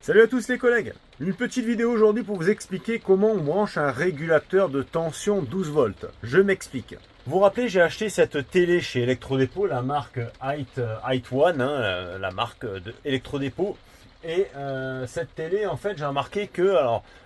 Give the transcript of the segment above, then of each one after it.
Salut à tous les collègues. Une petite vidéo aujourd'hui pour vous expliquer comment on branche un régulateur de tension 12 volts. Je m'explique. Vous vous rappelez, j'ai acheté cette télé chez Electrodépôt, la marque Height One, la marque de Electrodépôt. Et cette télé, en fait, j'ai remarqué que,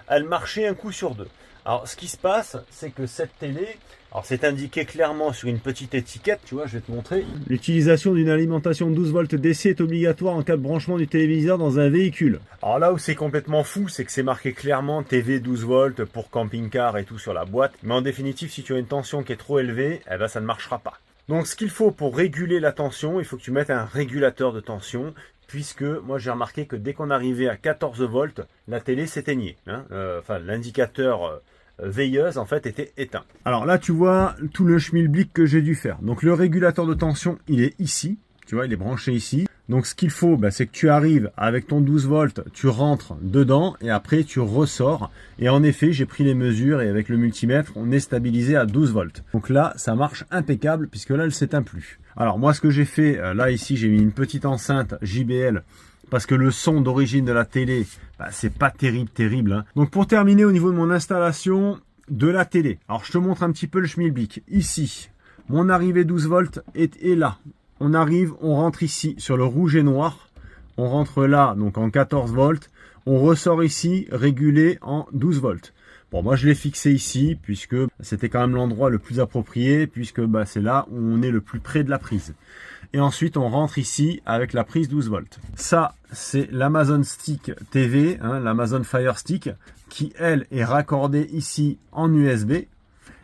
elle marchait un coup sur deux. Alors, ce qui se passe, c'est que cette télé, alors c'est indiqué clairement sur une petite étiquette, tu vois, je vais te montrer. L'utilisation d'une alimentation 12 volts DC est obligatoire en cas de branchement du téléviseur dans un véhicule. Alors là où c'est complètement fou, c'est que c'est marqué clairement TV 12 volts pour camping-car et tout sur la boîte. Mais en définitive, si tu as une tension qui est trop élevée, eh ben, ça ne marchera pas. Donc ce qu'il faut pour réguler la tension, il faut que tu mettes un régulateur de tension. Puisque moi j'ai remarqué que dès qu'on arrivait à 14 volts, la télé s'éteignait. Enfin, l'indicateur veilleuse en fait était éteint. Alors là tu vois tout le schmilblick que j'ai dû faire. Donc le régulateur de tension il est ici, tu vois il est branché ici. Donc ce qu'il faut c'est que tu arrives avec ton 12 volts, tu rentres dedans et après tu ressors. Et en effet j'ai pris les mesures et avec le multimètre on est stabilisé à 12 volts. Donc là ça marche impeccable puisque là elle s'éteint plus. Alors moi ce que j'ai fait, là ici j'ai mis une petite enceinte JBL parce que le son d'origine de la télé, c'est pas terrible. Donc pour terminer au niveau de mon installation de la télé, alors je te montre un petit peu le schmilblick. Ici, mon arrivée 12 volts est là. On arrive, on rentre ici sur le rouge et noir. On rentre là, donc en 14 volts. On ressort ici, régulé en 12 volts. Bon, moi je l'ai fixé ici, puisque c'était quand même l'endroit le plus approprié, puisque c'est là où on est le plus près de la prise. Et ensuite, on rentre ici avec la prise 12 volts. Ça, c'est l'Amazon Stick TV, l'Amazon Fire Stick, qui, elle, est raccordée ici en USB.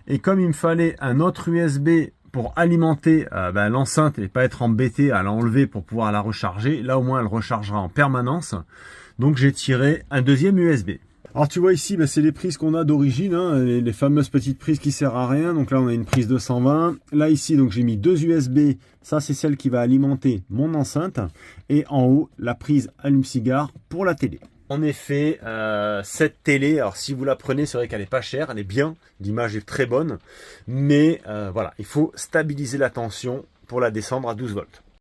Et comme il me fallait un autre USB pour alimenter l'enceinte et pas être embêté à l'enlever pour pouvoir la recharger, là au moins elle rechargera en permanence. Donc j'ai tiré un deuxième USB. Alors tu vois ici, c'est les prises qu'on a d'origine, les fameuses petites prises qui servent à rien. Donc là on a une prise 220. Là ici, donc j'ai mis deux USB. Ça c'est celle qui va alimenter mon enceinte. Et en haut, la prise allume-cigare pour la télé. En effet, cette télé, alors si vous la prenez, c'est vrai qu'elle n'est pas chère, elle est bien, l'image est très bonne. Mais voilà, il faut stabiliser la tension pour la descendre à 12 volts.